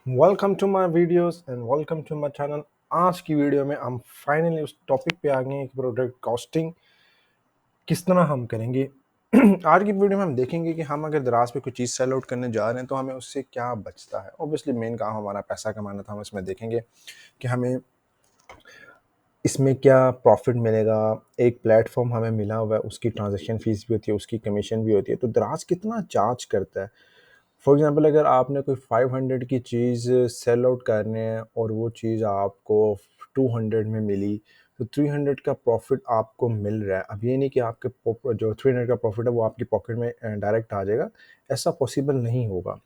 Welcome to my videos and welcome to my channel. आज की video में हम फाइनली उस टॉपिक पे आ गए हैं कि प्रोडक्ट कॉस्टिंग किस तरह हम करेंगे। आज की वीडियो में हम देखेंगे कि हम अगर दराज पे कोई चीज़ सेल आउट करने जा रहे हैं तो हमें उससे क्या बचता है। ऑब्वियसली मेन काम हमारा पैसा कमाना था, हम इसमें देखेंगे कि हमें इसमें क्या प्रॉफिट मिलेगा। एक प्लेटफॉर्म हमें मिला हुआ है, उसकी ट्रांजैक्शन फीस भी होती है, उसकी कमीशन भी होती है, तो दराज कितना चार्ज करता है। फॉर एग्जांपल अगर आपने कोई 500 की चीज़ सेल आउट करनी है और वो चीज़ आपको 200 में मिली, तो 300 का प्रॉफिट आपको मिल रहा है। अब ये नहीं कि आपके जो 300 का प्रॉफिट है वो आपकी पॉकेट में डायरेक्ट आ जाएगा, ऐसा पॉसिबल नहीं होगा।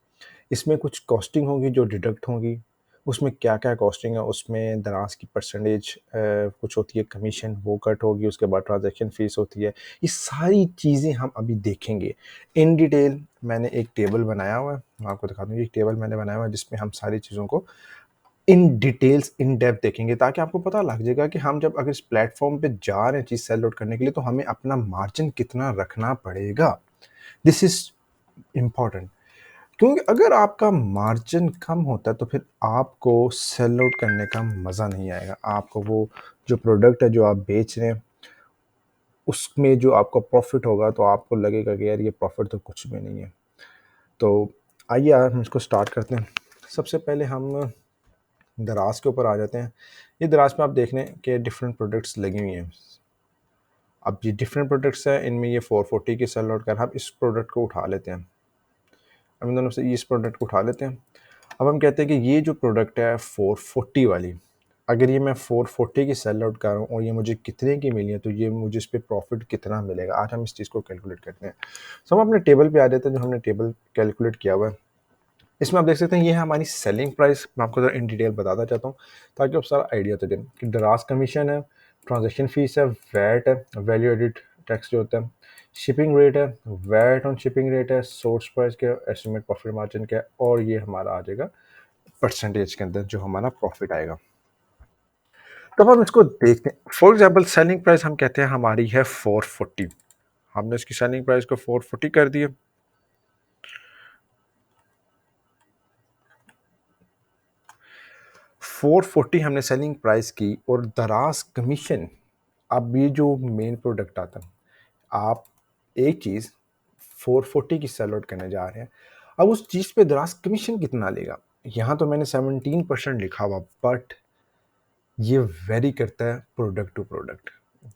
इसमें कुछ कॉस्टिंग होगी जो डिडक्ट होगी। उसमें क्या क्या कॉस्टिंग है, उसमें दराज की परसेंटेज कुछ होती है, कमीशन वो कट होगी, उसके बाद ट्रांजैक्शन फ़ीस होती है। ये सारी चीज़ें हम अभी देखेंगे इन डिटेल। मैंने एक टेबल बनाया हुआ है, मैं आपको दिखा दूँ। एक टेबल मैंने बनाया हुआ है जिसमें हम सारी चीज़ों को इन डिटेल्स इन डेप्थ देखेंगे, ताकि आपको पता लग जाएगा कि हम जब अगर इस प्लेटफॉर्म पे जा रहे हैं चीज़ सेल आउट करने के लिए तो हमें अपना मार्जिन कितना रखना पड़ेगा। दिस इज़ इम्पॉर्टेंट, क्योंकि अगर आपका मार्जिन कम होता है तो फिर आपको सेल आउट करने का मज़ा नहीं आएगा। आपको वो जो प्रोडक्ट है जो आप बेच रहे हैं उसमें जो आपको प्रॉफिट होगा तो आपको लगेगा कि यार ये प्रॉफिट तो कुछ भी नहीं है। तो आइए यार हम इसको स्टार्ट करते हैं। सबसे पहले हम दराज के ऊपर आ जाते हैं। ये दराज में आप देख रहे हैं कि डिफरेंट प्रोडक्ट्स लगी हुई हैं। अब ये डिफरेंट प्रोडक्ट्स हैं, इनमें ये 440 की सेल आउट कर, हम इस प्रोडक्ट को उठा लेते हैं। हम इन दोनों से इस प्रोडक्ट को उठा लेते हैं। अब हम कहते हैं कि ये जो प्रोडक्ट है 440 वाली, अगर ये मैं 440 की सेल आउट कर रहा हूँ और ये मुझे कितने की मिली है तो ये मुझे इस पर प्रॉफिट कितना मिलेगा। आज हम इस चीज़ को कैलकुलेट करते हैं। सो हम अपने टेबल पे आ जाते हैं, जो हमने टेबल कैलकुलेट किया हुआ है। इसमें आप देख सकते हैं ये है हमारी सेलिंग प्राइस। मैं आपको ज़रा इन डिटेल बताना चाहता हूँ ताकि आप सारा आइडिया तो दें कि दराज कमीशन है, ट्रांजेक्शन फ़ीस है, वैट है, वैल्यू एडिड टैक्स जो होता है, शिपिंग रेट है, वैट ऑन शिपिंग रेट है, सोर्स प्राइस क्या है, एस्टिमेट प्रॉफिट मार्जिन क्या है, और ये हमारा आ जाएगा परसेंटेज के अंदर जो हमारा प्रॉफिट आएगा। तो अब हम इसको देखते हैं। फॉर एग्जाम्पल सेलिंग प्राइस हम कहते हैं हमारी है 440। हमने इसकी सेलिंग प्राइस को 440 कर दिया। 440 हमने सेलिंग प्राइस की और दराज कमीशन। अब ये जो मेन प्रोडक्ट आता है, आप एक चीज़ 440 की सेल आउट करने जा रहे हैं, अब उस चीज़ पे दराज कमीशन कितना लेगा। यहाँ तो मैंने 17% लिखा हुआ, बट ये वेरी करता है प्रोडक्ट टू प्रोडक्ट।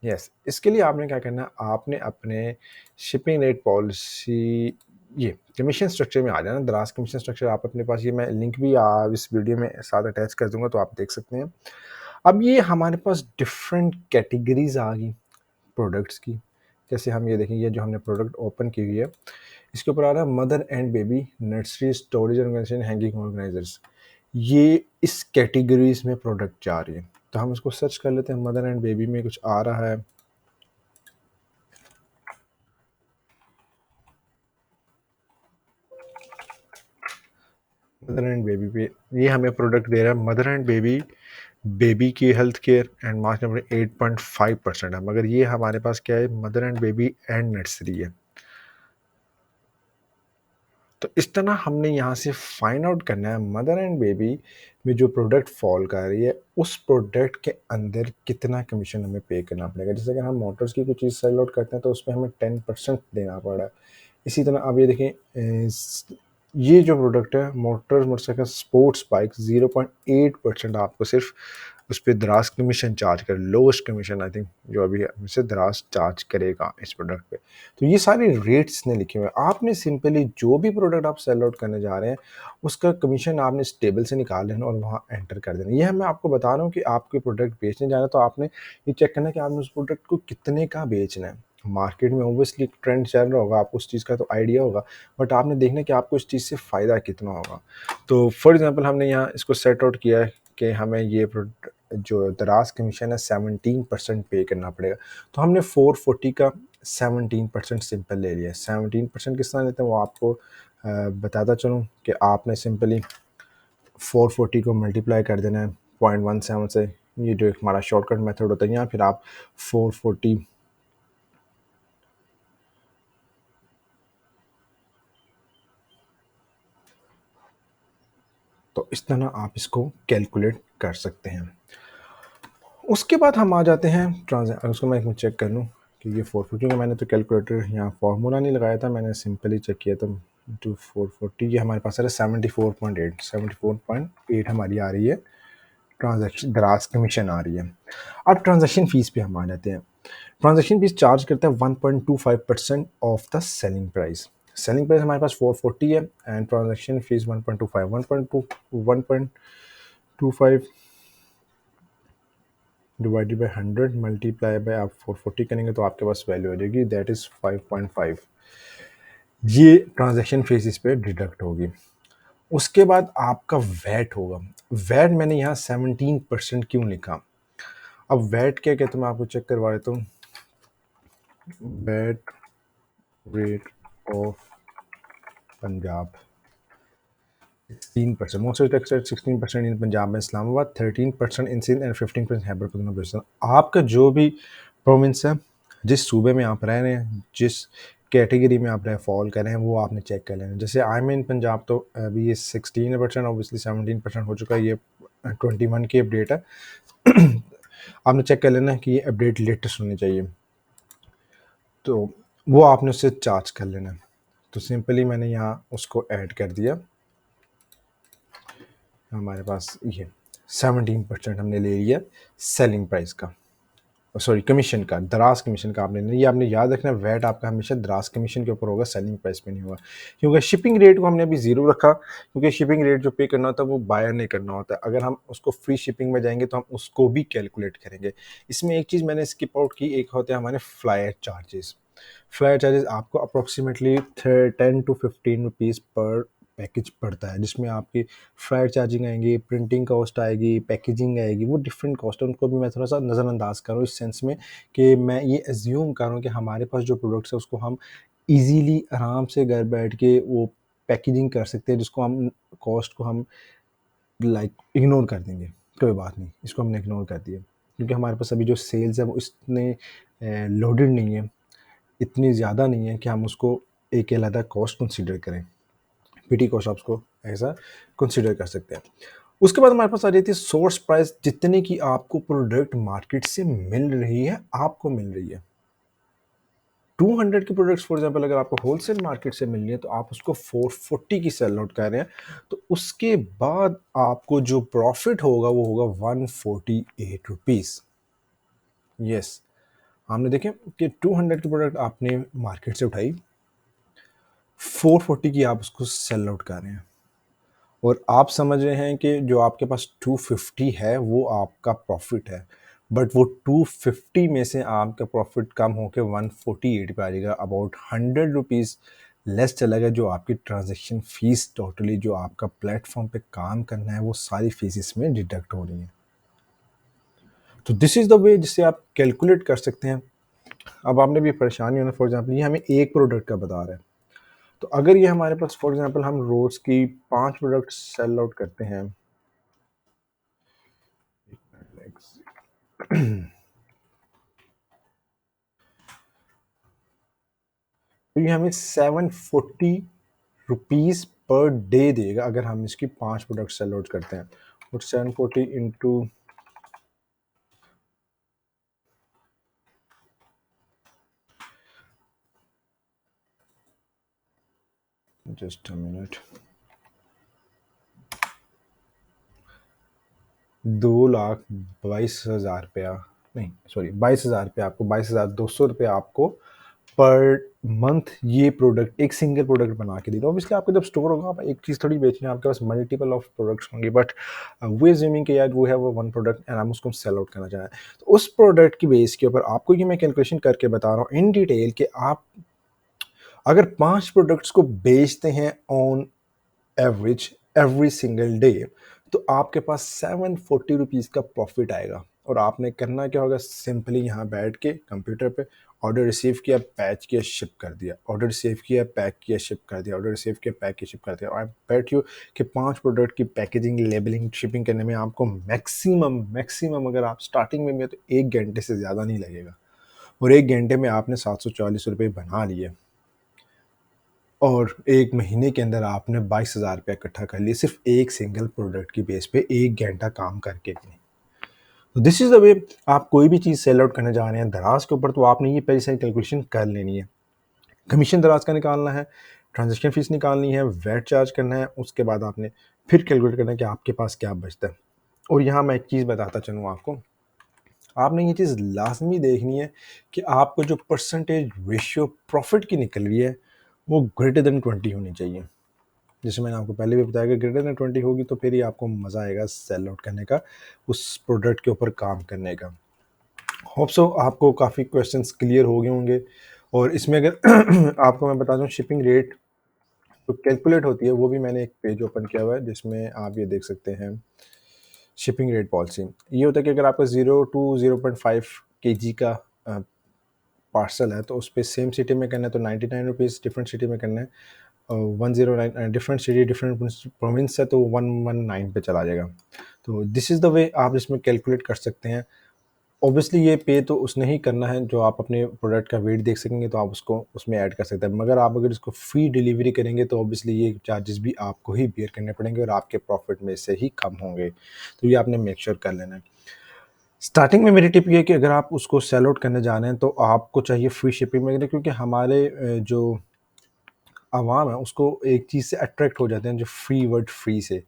यस, इसके लिए आपने क्या करना है, आपने अपने शिपिंग रेट पॉलिसी, ये कमीशन स्ट्रक्चर में आ जाना। दराज कमीशन स्ट्रक्चर आप अपने पास, ये मैं लिंक भी इस वीडियो में साथ अटैच कर दूंगा तो आप देख सकते हैं। अब ये हमारे पास डिफरेंट कैटेगरीज आ गई प्रोडक्ट्स की। जैसे हम ये देखें, ये जो हमने प्रोडक्ट ओपन की हुई है इसके ऊपर आ रहा है mother and baby nursery storage organization hanging organizers. ये इस कैटेगरीज में प्रोडक्ट जा रही है। तो हम इसको सर्च कर लेते हैं, मदर एंड बेबी में कुछ आ रहा है। मदर एंड बेबी पे ये हमें प्रोडक्ट दे रहा है, मदर एंड बेबी, बेबी की health care and March number 8.5% है, मगर ये हमारे पास क्या है, mother and baby and nursery है। तो इस तरह हमने यहाँ से फाइंड आउट करना है मदर एंड बेबी में जो प्रोडक्ट फॉल कर रही है उस प्रोडक्ट के अंदर कितना कमीशन हमें पे करना पड़ेगा। जैसे अगर हम मोटर्स की कोई चीज़ सेल आउट करते हैं तो उसमें हमें 10% देना पड़ रहा है। इसी तरह आप ये देखें, ये जो प्रोडक्ट है मोटर्स मोटरसाइकिल स्पोर्ट्स बाइक, 0.8% आपको सिर्फ उस पर दराज कमीशन चार्ज कर, लोएस्ट कमीशन आई थिंक जो अभी हमसे दराज चार्ज करेगा इस प्रोडक्ट पे। तो ये सारे रेट्स ने लिखे हुए हैं। आपने सिंपली जो भी प्रोडक्ट आप सेल आउट करने जा रहे हैं उसका कमीशन आपने इस टेबल से निकाल लेना और वहाँ एंटर कर देना। ये मैं आपको बता रहा हूँ कि आपके प्रोडक्ट बेचने जा रहे हैं तो आपने ये चेक करना है कि आपने उस प्रोडक्ट को कितने का बेचना है। मार्केट में ओबियसली ट्रेंड चल रहा होगा, आपको उस चीज़ का तो आइडिया होगा, बट आपने देखना है कि आपको इस चीज़ से फ़ायदा कितना होगा। तो फॉर एग्जांपल हमने यहाँ इसको सेट आउट किया है कि हमें ये जो दराज कमीशन है 17% पे करना पड़ेगा। तो हमने 440 का 17% सिंपल ले लिया है। 17% किस तरह लेते हैं वो आपको बताता चलूँ कि आपने सिंपली 440 को मल्टीप्लाई कर देना है 0.17 से। ये जो एक हमारा शॉर्टकट मेथड होता है, या फिर आप 440 तो इस तरह आप इसको कैलकुलेट कर सकते हैं। उसके बाद हम आ जाते हैं ट्रांजैक्शन। उसको मैं एक मिनट चेक कर लूँ कि ये 440, क्योंकि मैंने तो कैलकुलेटर यहाँ फार्मूला नहीं लगाया था, मैंने सिंपली चेक किया था। टू 440 ये हमारे पास आ रहा है 74.8 हमारी आ रही है ट्रांजैक्शन दराज कमीशन आ रही है। अब ट्रांजैक्शन फीस पे हम आ जाते हैं। ट्रांजैक्शन फीस चार्ज करता है 1.25% of the selling price. Selling price हमारे पास 440 है and transaction fees 1.25 divided by 100 multiply by आप 440 करेंगे तो आपके पास वैल्यू आ जाएगी, दैट इज़ 5.5। ये ट्रांजैक्शन फीस इस पर डिडक्ट होगी। उसके बाद आपका वैट होगा। वैट मैंने यहाँ 17% क्यों लिखा? अब वैट क्या कहते हैं मैं आपको चेक करवा देता हूँ। VAT rate of Punjab 16%, most of tax rate 16% in Punjab में इस्लामाबाद, 13% इन सिंध एंड 15% खैबर पख्तूनख्वा। आपका जो भी प्रोविंस है, जिस सूबे में आप रह रहे हैं, जिस कैटेगरी में आप फॉल कर रहे हैं, वो आपने चेक कर लेना। जैसे आई मीन पंजाब तो अभी ये 16%, ऑब्वियसली 17% हो चुका है, ये 21 की अपडेट है। आपने चेक कर लेना कि ये अपडेट लेटेस्ट होनी चाहिए, तो वो आपने उससे चार्ज कर लेना। तो सिंपली मैंने यहाँ उसको ऐड कर दिया। हमारे पास ये 17% हमने ले लिया सेलिंग प्राइस का, सॉरी कमीशन का, दराज कमीशन का आपने। ये आपने याद रखना, वैट आपका हमेशा दराज कमीशन के ऊपर होगा, सेलिंग प्राइस पे नहीं होगा। क्योंकि शिपिंग रेट को हमने अभी ज़ीरो रखा, क्योंकि शिपिंग रेट जो पे करना होता है वो बायर नहीं करना होता है। अगर हम उसको फ्री शिपिंग में जाएंगे तो हम उसको भी कैलकुलेट करेंगे। इसमें एक चीज़ मैंने स्किप आउट की, एक होते हैं हमारे फ्लायर चार्जेस। फ्लायर चार्जेस आपको अप्रोक्सीमेटली 10 to 15 रुपीज़ पर पैकेज पड़ता है, जिसमें आपकी फ्लायर चार्जिंग आएंगी, प्रिंटिंग कॉस्ट आएगी, पैकेजिंग आएगी, वो डिफरेंट कॉस्ट है। उनको भी मैं थोड़ा सा नज़रअंदाज करूँ इस सेंस में कि मैं ये एज्यूम करूँ कि हमारे पास जो प्रोडक्ट्स है उसको हम इजीली आराम से घर बैठ के वो पैकेजिंग कर सकते हैं, जिसको हम कॉस्ट को हम लाइक इग्नोर कर देंगे। कोई बात नहीं, इसको हमने इग्नोर कर दिया, क्योंकि हमारे पास अभी जो सेल्स है वो इतने लोडेड नहीं है, इतनी ज़्यादा नहीं है कि हम उसको एक अलग कॉस्ट कंसीडर करें। पीटी कॉस्ट आप उसको ऐसा कंसीडर कर सकते हैं। उसके बाद हमारे पास आ जाती है सोर्स प्राइस, जितने की आपको प्रोडक्ट मार्केट से मिल रही है, आपको मिल रही है। 200 के प्रोडक्ट्स फॉर एग्जांपल अगर आपको होलसेल मार्केट से मिल रही है तो आप उसको 440 की सेल आउट कर रहे हैं, तो उसके बाद आपको जो प्रॉफिट होगा वो होगा 148 रुपीज़। यस, हमने देखें कि 200 की प्रोडक्ट आपने मार्केट से उठाई, 440 की आप उसको सेल आउट कर रहे हैं, और आप समझ रहे हैं कि जो आपके पास 250 है वो आपका प्रॉफिट है, बट वो 250 में से आपका प्रॉफिट कम होकर 148 पे आ जाएगा, अबाउट 100 रुपीज़ लेस चलेगा, जो आपकी ट्रांजैक्शन फ़ीस टोटली जो आपका प्लेटफॉर्म पे काम करना है वो सारी फीस इसमें डिडक्ट हो रही हैं। तो दिस इज़ द वे जिससे आप कैलकुलेट कर सकते हैं। अब आपने भी परेशानी होना, फॉर एग्जांपल ये हमें एक प्रोडक्ट का बता रहा है, तो अगर ये हमारे पास फॉर एग्जांपल हम रोज़ की 5 प्रोडक्ट सेल आउट करते हैं, तो ये हमें 740 रुपीज़ पर डे देगा अगर हम इसकी 5 प्रोडक्ट सेल आउट करते हैं। और 740 इंटू जस्ट अ मिनट, 2,22,000 रुपया, नहीं सॉरी 22,000 रुपया, आपको 22,200 रुपया आपको पर मंथ ये प्रोडक्ट, एक सिंगल प्रोडक्ट बना के देगा। ऑब्वियसली आपका जब स्टोर होगा आप एक चीज़ थोड़ी बेच रहे हैं, आपके पास मल्टीपल ऑफ प्रोडक्ट्स होंगे, बट वो एज्यूमिंग कि यार वो है वो वन प्रोडक्ट एंड हम उसको सेल आउट करना चाह रहे हैं, तो उस प्रोडक्ट की बेस के ऊपर आपको ये मैं कैलकुलेशन करके बता रहा हूँ इन डिटेल कि आप अगर 5 प्रोडक्ट्स को बेचते हैं on average every single day, तो आपके पास 740 रुपीज़ का प्रॉफिट आएगा। और आपने करना क्या होगा, सिंपली यहाँ बैठ के कंप्यूटर पे ऑर्डर रिसीव किया, पैच किया, शिप कर दिया, ऑर्डर रिसीव किया, पैक किया, शिप कर दिया, ऑर्डर रिसीव किया, पैक किया, शिप कर दिया। आई बेट यू कि 5 प्रोडक्ट की पैकेजिंग, लेबलिंग, शिपिंग करने में आपको मैक्सिमम अगर आप स्टार्टिंग में भी है तो 1 घंटे से ज़्यादा नहीं लगेगा, और 1 घंटे में आपने 740 रुपये बना लिए। और 1 महीने के अंदर आपने 22,000 रुपया इकट्ठा कर लिए सिर्फ एक सिंगल प्रोडक्ट की बेस पे 1 घंटा काम करके भी। तो दिस इज़ द वे आप कोई भी चीज़ सेल आउट करने जा रहे हैं दराज के ऊपर, तो आपने ये पहले से कैलकुलेशन कर लेनी है। कमीशन दराज का निकालना है, ट्रांजैक्शन फीस निकालनी है, वैट चार्ज करना है, उसके बाद आपने फिर कैलकुलेट करना है कि आपके पास क्या बचता है। और यहाँ मैं एक चीज़ बताता चलूँ आपको, आपने ये चीज़ लाजमी देखनी है कि आपको जो परसेंटेज रेशियो प्रॉफिट की निकल रही है वो ग्रेटर देन 20 होनी चाहिए। जैसे मैंने आपको पहले भी बताया कि ग्रेटर देन 20 होगी तो फिर ही आपको मज़ा आएगा सेल आउट करने का, उस प्रोडक्ट के ऊपर काम करने का। होप सो आपको काफ़ी क्वेश्चंस क्लियर हो गए होंगे। और इसमें अगर आपको मैं बता दूं, शिपिंग रेट जो कैलकुलेट होती है वो भी मैंने एक पेज ओपन किया हुआ है जिसमें आप ये देख सकते हैं। शिपिंग रेट पॉलिसी ये होता है कि अगर आपका 0 to 0.5 kg का पार्सल है तो उस पर सेम सिटी में करना है तो 99 रुपीज़, डिफरेंट सिटी में करना है 109, डिफरेंट सिटी डिफरेंट प्रोविंस है तो 119 पे चला जाएगा। तो दिस इज़ द वे आप इसमें कैलकुलेट कर सकते हैं। ऑब्वियसली ये पे तो उसने ही करना है जो आप अपने प्रोडक्ट का वेट देख सकेंगे तो आप उसको उसमें ऐड कर सकते हैं, मगर आप अगर इसको फ्री डिलीवरी करेंगे तो ऑब्वियसली ये चार्जेस भी आपको ही बेयर करने पड़ेंगे और आपके प्रॉफिट में से ही कम होंगे। तो ये आपने मेक श्योर कर लेना है। स्टार्टिंग में मेरी टिप ये है कि अगर आप उसको सेल आउट करने जा रहे हैं तो आपको चाहिए फ्री शिपिंग में, क्योंकि हमारे जो आवाम है उसको एक चीज़ से अट्रैक्ट हो जाते हैं, जो फ्री वर्ड फ्री से।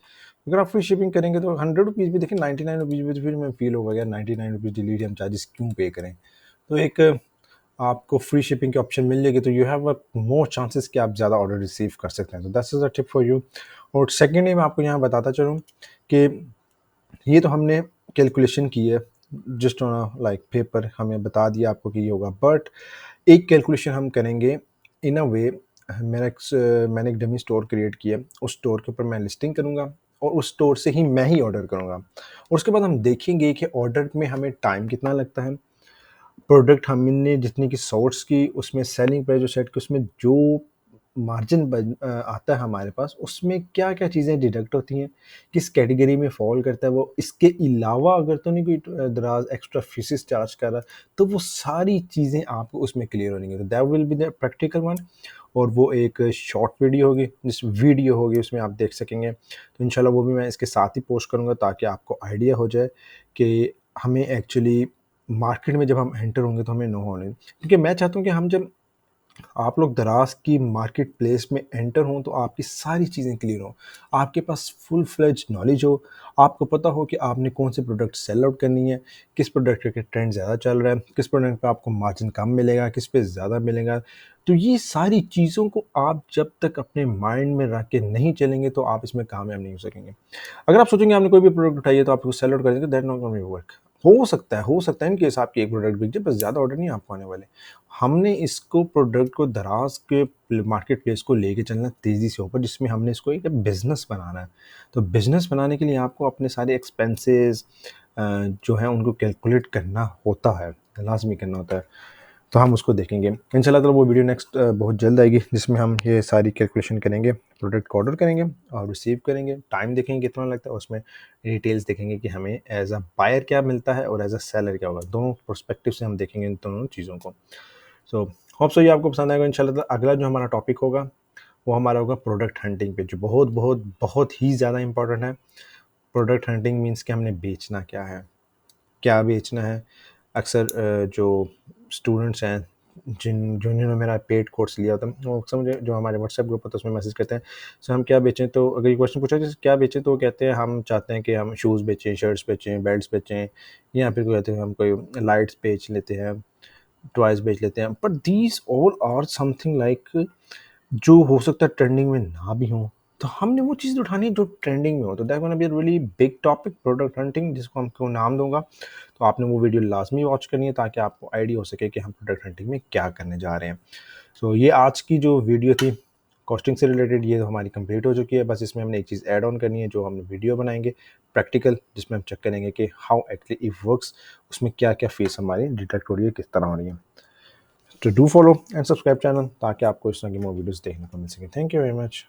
अगर आप फ्री शिपिंग करेंगे तो 100 रुपीज़ भी देखिए, 99 रुपीज़ भी तो फिर मैं फील होगा यार 99 रुपीज़ डिलीवरी हम चार्जेस क्यों पे करें। तो एक आपको फ्री शिपिंग की ऑप्शन मिल जाएगी तो you have a more chances कि आप ज़्यादा ऑर्डर रिसीव कर सकते हैं। तो that's is a tip for you. और सेकेंडली मैं आपको यहाँ बताता चलूँ कि ये तो हमने कैलकुलेशन की है जस्ट ऑन लाइक पेपर, हमें बता दिया आपको कि ये होगा, बट एक कैलकुलेशन हम करेंगे इन अ वे। मैंने एक डमी स्टोर क्रिएट किया, उस स्टोर के ऊपर मैं लिस्टिंग करूँगा और उस स्टोर से ही मैं ही ऑर्डर करूँगा और उसके बाद हम देखेंगे कि ऑर्डर में हमें टाइम कितना लगता है, प्रोडक्ट हमने जितनी की सोर्स की उसमें सेलिंग प्राइस जो सेट की उसमें जो मार्जिन आता है हमारे पास उसमें क्या क्या चीज़ें डिडक्ट होती हैं, किस कैटेगरी में फॉल करता है वो, इसके अलावा अगर तो नहीं कोई दराज एक्स्ट्रा फीसेस चार्ज कर रहा तो वो सारी चीज़ें आपको उसमें क्लियर होंगी। तो that will be the practical one. और वो एक शॉर्ट वीडियो होगी, जिस वीडियो होगी उसमें आप देख सकेंगे। तो इंशाल्लाह वो भी मैं इसके साथ ही पोस्ट करूँगा ताकि आपको आइडिया हो जाए कि हमें एक्चुअली मार्केट में जब हम एंटर होंगे तो हमें नो होने, क्योंकि मैं चाहता हूँ कि हम जब आप लोग दराज की मार्केट प्लेस में एंटर हों तो आपकी सारी चीज़ें क्लियर हों, आपके पास फुल फ्लेज नॉलेज हो, आपको पता हो कि आपने कौन से प्रोडक्ट सेल आउट करनी है, किस प्रोडक्ट का ट्रेंड ज़्यादा चल रहा है, किस प्रोडक्ट पे आपको मार्जिन कम मिलेगा, किस पे ज़्यादा मिलेगा। तो ये सारी चीज़ों को आप जब तक अपने माइंड में रख के नहीं चलेंगे तो आप इसमें कामयाब नहीं हो सकेंगे। अगर आप सोचेंगे आपने कोई भी प्रोडक्ट उठाई है तो आप उसको सेल आउट करेंगे, that not going to work. हो सकता है इनकेस केस आपकी एक प्रोडक्ट बिक जाए, बस ज़्यादा ऑर्डर नहीं आपको आने वाले। हमने इसको प्रोडक्ट को दराज के मार्केट प्लेस को लेके चलना तेज़ी से ऊपर, जिसमें हमने इसको एक बिज़नेस बनाना है। तो बिज़नेस बनाने के लिए आपको अपने सारे एक्सपेंसेस जो हैं उनको कैलकुलेट करना होता है, लाज़मी करना होता है। तो हम उसको देखेंगे इंशाल्लाह ताला। वो वीडियो नेक्स्ट बहुत जल्द आएगी जिसमें हम ये सारी कैलकुलेशन करेंगे, प्रोडक्ट को ऑर्डर करेंगे और रिसीव करेंगे, टाइम देखेंगे कितना लगता है, उसमें डिटेल्स देखेंगे कि हमें एज अ बायर क्या मिलता है और एज अ सेलर क्या होगा, दोनों पर्सपेक्टिव से हम देखेंगे इन दोनों चीज़ों को। सो होप सो ये आपको पसंद आएगा इंशाल्लाह ताला। अगला जो हमारा टॉपिक होगा वो हमारा होगा प्रोडक्ट हंटिंग पे, जो बहुत बहुत बहुत ही ज़्यादा इंपॉर्टेंट है। प्रोडक्ट हंटिंग मीन्स कि हमने बेचना क्या है, क्या बेचना है। अक्सर जो स्टूडेंट्स हैं जिन्होंने मेरा पेड कोर्स लिया था वो अक्सर मुझे, जो हमारे व्हाट्सएप ग्रुप होता है उसमें मैसेज करते हैं सर हम क्या बेचें। तो अगर ये क्वेश्चन पूछा जैसे क्या बेचें तो वो कहते हैं हम चाहते हैं कि हम शूज़ बेचें, शर्ट्स बेचें, बेल्ट्स बेचें, या फिर कोई कहते हैं हम कोई लाइट्स बेच लेते हैं, टॉयज़ बेच लेते हैं। But these all are something like जो हो सकता है ट्रेंडिंग में ना भी हो, तो हमने वो चीज़ उठानी है जो ट्रेंडिंग में हो। तो that gonna be a really big topic, product hunting, जिसको हम क्यों नाम दूंगा। तो आपने वो वीडियो लाजमी वॉच करनी है ताकि आपको आइडिया हो सके कि हम प्रोडक्ट हंटिंग में क्या करने जा रहे हैं। सो ये आज की जो वीडियो थी कॉस्टिंग से रिलेटेड, ये तो हमारी कंप्लीट हो चुकी है। बस इसमें हमने एक चीज़ ऐड ऑन करनी है जो हम वीडियो बनाएंगे प्रैक्टिकल, जिसमें हम चेक करेंगे कि हाउ एक्चुअली इट वर्क्स, उसमें क्या क्या फीस हमारी डिटेक्ट हो रही है, किस तरह हो रही है। तो do follow and subscribe channel ताकि आपको इस तरह की मोर वीडियोस देखने को मिल सके। Thank you very much.